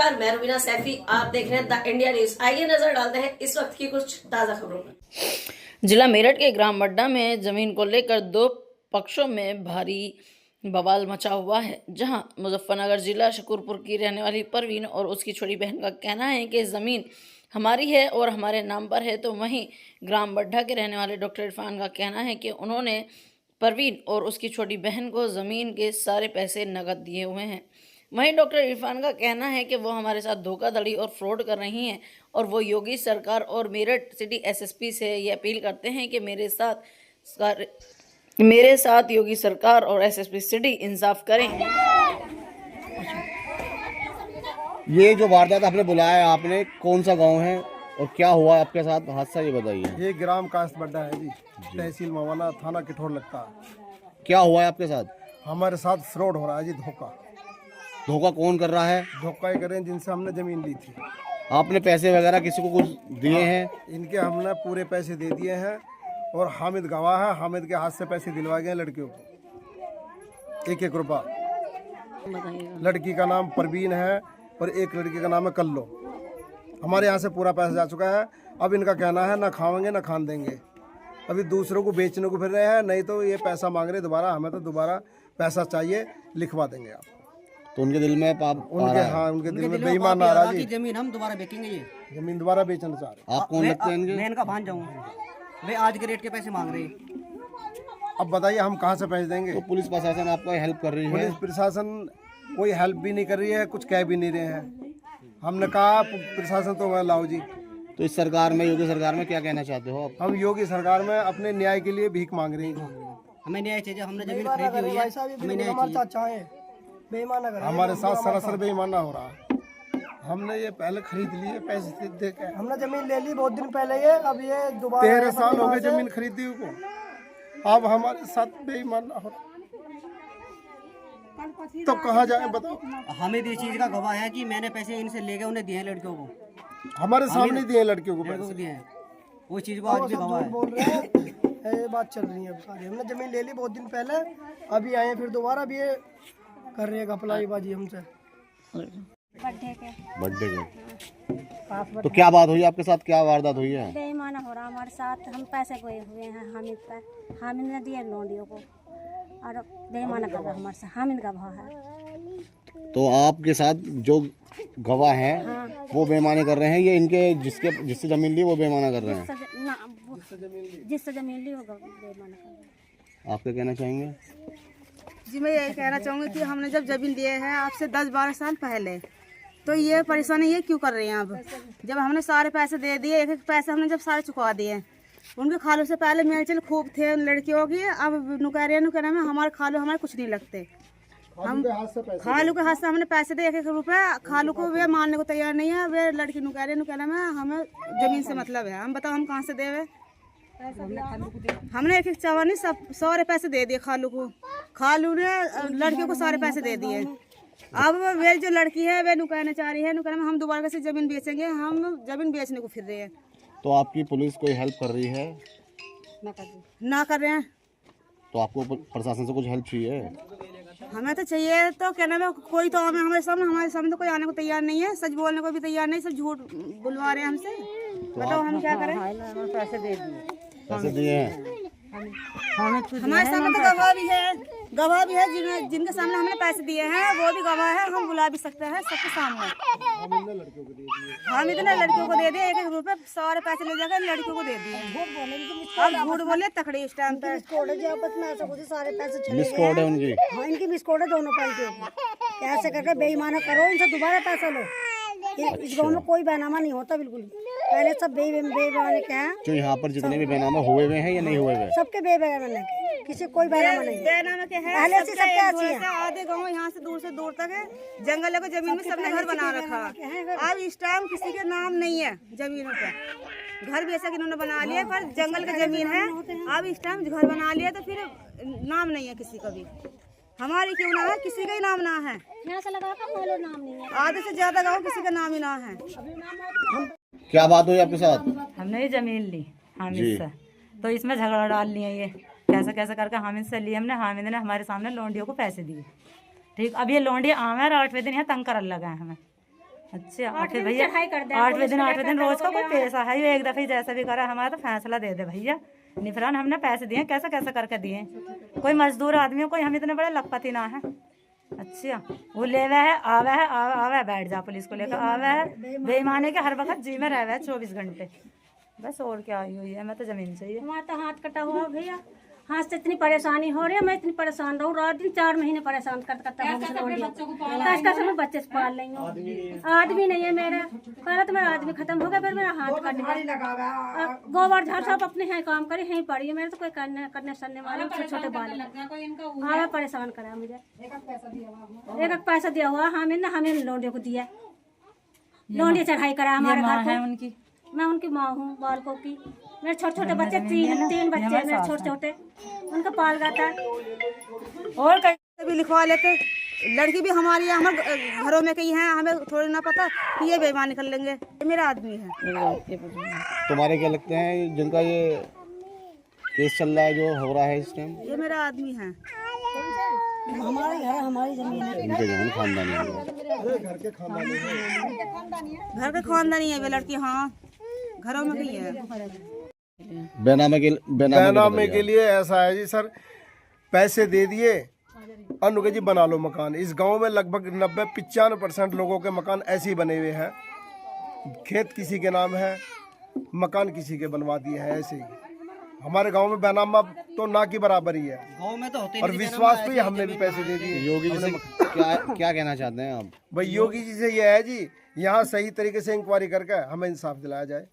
नमस्कार, मैं रुबीना सैफी। आप देख रहे हैं द इंडिया न्यूज। आइए नजर डालते हैं इस वक्त की कुछ ताजा खबरों पर। जिला मेरठ के ग्राम मड्डा में जमीन को लेकर दो पक्षों में भारी बवाल मचा हुआ है, जहां मुजफ्फरनगर जिला शकूरपुर की रहने वाली परवीन और उसकी छोटी बहन का कहना है कि जमीन हमारी है और हमारे नाम पर है, तो वहीं ग्राम मड्डा के रहने वाले डॉक्टर इरफान का कहना है कि उन्होंने परवीन और उसकी छोटी बहन को ज़मीन के सारे पैसे नकद दिए हुए हैं। वहीं डॉक्टर इरफान का कहना है कि वो हमारे साथ धोखाधड़ी और फ्रॉड कर रही हैं और वो योगी सरकार और मेरठ सिटी एसएसपी से ये अपील करते हैं कि मेरे साथ योगी सरकार और एसएसपी सिटी इंसाफ करें। ये जो वारदात आपने बुलाया है, आपने कौन सा गांव है और क्या हुआ आपके साथ हादसा, ये बताइए। ये ग्राम कास्ट बड्डा है जी, तहसील मवाना, थाना किठौर लगता है। क्या हुआ है आपके साथ? हमारे साथ फ्रॉड हो रहा है जी, धोखा। धोखा कौन कर रहा है? धोखा ही करें जिनसे हमने जमीन ली थी। आपने पैसे वगैरह किसी को कुछ दिए हैं? इनके हमने पूरे पैसे दे दिए हैं और हामिद गवाह है, हामिद के हाथ से पैसे दिलवा गए लड़कियों को, 1-1 रुपया। लड़की का नाम परवीन है और एक लड़की का नाम है कल्लो। हमारे यहाँ से पूरा पैसा जा चुका है। अब इनका कहना है ना खाएंगे ना खान देंगे। अभी दूसरों को बेचने को फिर रहे हैं, नहीं तो ये पैसा मांग रहे दोबारा। हमें तो दोबारा पैसा चाहिए, लिखवा देंगे आप। तो उनके दिल में पाप उनके दिल में बेईमान आ रहा जी। जमीन हम दोबारा बेचेंगे, ये जमीन दोबारा बेचना चाह रहे। आप कौन लगते हैं इनके? मैं इनका भांजा हूँ। वे आज के रेट के पैसे मांग रहे हैं। अब बताइए हम कहाँ से पैसे देंगे? तो पुलिस प्रशासन आपको हेल्प कर रही है? पुलिस प्रशासन कोई हेल्प भी नहीं कर रही है, कुछ कह भी नहीं रहे हैं। हमने कहा प्रशासन तो वह लाओ जी। तो इस सरकार में, योगी सरकार में क्या कहना चाहते हो आप? हम योगी सरकार में अपने न्याय के लिए भीख मांग रहे हैं। हमें न्याय चाहिए, हमने जमीन खरीदी हुई है, हमें न्याय चाहिए। हमारे साथ सरासर बेईमाना हो रहा है। हमने ये पहले खरीद लिए पैसे दे के। हमने जमीन ले ली बहुत दिन पहले, ये अब ये दोबारा 13 साल हो गए जमीन खरीदी को। अब हमारे साथ बेईमाना हो रहा, तो कहाँ जाए बताओ? हमें इस चीज का गवाह है कि मैंने पैसे इनसे लेके उन्हें दिए हैं लड़कियों को, हमारे सामने दिए लड़कियों को लड़कों को पैसे। दिए हैं। वो चीज को आज भी गवाह है। बोल रहे हैं। ये बात चल रही है सारी। हमने जमीन ले ली बहुत दिन पहले, अभी आए हैं फिर दोबारा भी ये कर रही है घपलाईबाजी हमसे। बर्थडे के तो क्या बात हुई आपके साथ, क्या वारदात हुई है? बेईमाना हो रहा हमारे साथ। हम पैसे गए हुए हैं हामिद पर, हामिद ने दिए लोंडियों को और बेईमाना कर रहा हमारे साथ। हामिद का भाव है। तो आपके साथ जो गवाह हैं वो बेईमानी कर रहे हैं, ये इनके जिससे जमीन ली वो बेईमाना कर रहे हैं? जिससे जमीन ली वो बेईमाना कर रहे हैं। आप क्या कहना चाहेंगे? जी मैं यही कहना चाहूँगी कि हमने जब जमीन लिए हैं आपसे 10-12 साल पहले, तो ये परेशानी ये क्यों कर रही हैं? अब जब हमने सारे पैसे दे दिए, एक पैसे हमने जब सारे चुका दिए। उनके खालों से पहले मेलचल खूब थे उन लड़कियों की। अब नुकैरिया में हमारे खालू हमारे कुछ नहीं लगते। हम खालू के हाथ से हमने पैसे दिए 1-1 रुपया। खालू को वे मानने को तैयार नहीं है। वे लड़की नुकैरिया में हमें जमीन से मतलब है। हम बताओ हम कहाँ से देवे? हमने 1-1 चवानी सब सारे पैसे दे दिए खालू को। खालू ने लड़कियों को सारे पैसे दे दिए। अब वे जो लड़की है वे नुकैरना चाह रही है। नुकैरना में हम दोबारा कैसे जमीन बेचेंगे? हम जमीन बेचने को फिर रहे हैं। तो आपकी पुलिस कोई हेल्प कर रही है? ना कर रहे हैं। तो आपको प्रशासन से कुछ हेल्प चाहिए? हमें तो चाहिए, तो क्या नाम है, कोई तो हमारे सामने तो कोई आने को तैयार नहीं है। सच बोलने को भी तैयार नहीं, सब झूठ बुलवा रहे हैं हमसे। बताओ हम क्या करें? पैसे दिए हैं? हमारे सामने तो गवाह भी है जिनके सामने हमने पैसे दिए हैं, वो भी गवाह है। हम बुला भी सकते हैं सबके सामने। हम इतने लड़कियों को दे दिए 1-1 रुपये, सारे पैसे ले जाकर लड़कियों को दे दिए। अब झूठ बोले तकड़ी इस टाइम पे। सारे पैसे मिस कोड है उनकी? हाँ, इनकी मिस कोड है दोनों पार्टियों की। कैसे करके बेईमाना करो, इनसे दोबारा पैसा लो। इस गाँव में कोई बेनामा नहीं होता बिल्कुल। पहले सब बेईमाने के हैं। जो यहाँ पर जितने भी बेनामा हुए हुए हैं या नहीं हुए हुए? सबके बेईमाने के, किसी कोई बेनामा नहीं। बेनामा के हैं पहले से सबके अच्छी है। आधे गाँव यहाँ से दूर तक है। जंगल को जमीन में सबने घर बना रखा। अब इस टाइम किसी के नाम नहीं है जमीनों पे। घर बेचक इन्होंने बना लिया, पर जंगल की जमीन है। अब इस टाइम घर बना लिया तो फिर नाम नहीं है किसी का भी। हमारी क्यों ना है, किसी का ही नाम ना है। यहाँ से लगा कर नाम नहीं है। आधे से ज्यादा गाँव किसी का नाम ही ना है। क्या बात हुई आपके साथ? हमने ये जमीन ली हामिद से, तो इसमें झगड़ा डाल लिया। ये कैसे कैसे करके हामिद से लिए हमने। हामिद ने हमारे सामने लौंडियों को पैसे दिए। ठीक, अब ये लौंडी आम है और 8वें दिन यहाँ तंग कर लगा है हमें। अच्छा 8वें भैया 8वें दिन रोज का कोई पैसा है, ये एक दफे जैसा भी करा हमारा तो फैसला दे दे भैया। निफरान हमने पैसे दिए, कैसे कैसे करके दिए, कोई मजदूर आदमी हो, कोई हम इतने बड़े लखपति ना है। अच्छा वो लेवे है आवे बैठ जा, पुलिस को लेकर आवे है, बेईमाने के हर वक्त जी में रहे है 24 घंटे, बस और क्या हुई है। मैं तो जमीन चाहिए। हमारा तो हाथ कटा हुआ भैया, हाथ से इतनी परेशानी हो रही है, मैं इतनी परेशान रहूँ, रात दिन 4 महीने परेशान करता हूँ। कैसे मैं बच्चे से पाल रही हूँ, आदमी नहीं है मेरा, पहले तो मेरा आदमी खत्म हो गया, फिर मेरा हाथ कट गया। गोबर झाड़ सब अपने यहाँ काम करे, यहीं पड़ी है, मेरे तो कोई करने सनने वाले छोटे छोटे बाल। हाँ परेशान करा मुझे, एक पैसा दिया हुआ हमें लौंडे को दिया, लौंडे चढ़ाई करा हमारे घर है उनकी। मैं उनकी माँ हूँ, बालकों की। मेरे छोटे छोटे बच्चे तीन बच्चे हैं मेरे छोटे छोटे, उनका पाल गाता और भी लिखवा लेते, लड़की भी हमारी है, हमारे घरों में कहीं है, हमें थोड़ी ना पता कि ये बेईमान निकल लेंगे। ये मेरा आदमी है। तुम्हारे क्या लगते हैं जिनका ये केस चल रहा है, जो हो रहा है इस टाइम? ये मेरा आदमी है। हमारे घर हमारी जमीन है, इनके जमीन खानदानी है। घर के खानदानी है वे लड़की। हाँ घरों में कहीं है। बैनामे के लिए ऐसा है जी सर, पैसे दे दिए अनुके जी बना लो मकान। इस गांव में लगभग 90-95% लोगों के मकान ऐसे ही बने हुए हैं, खेत किसी के नाम है, मकान किसी के बनवा दिए हैं। ऐसे ही हमारे गांव में बैनामा तो ना की बराबर ही है, गाँव में तो होते और विश्वास पे हमने भी पैसे दे दिए। योगी जी से क्या कहना चाहते हैं आप? भाई योगी जी से ये है जी, यहाँ सही तरीके से इंक्वायरी करके हमें इंसाफ दिलाया जाए।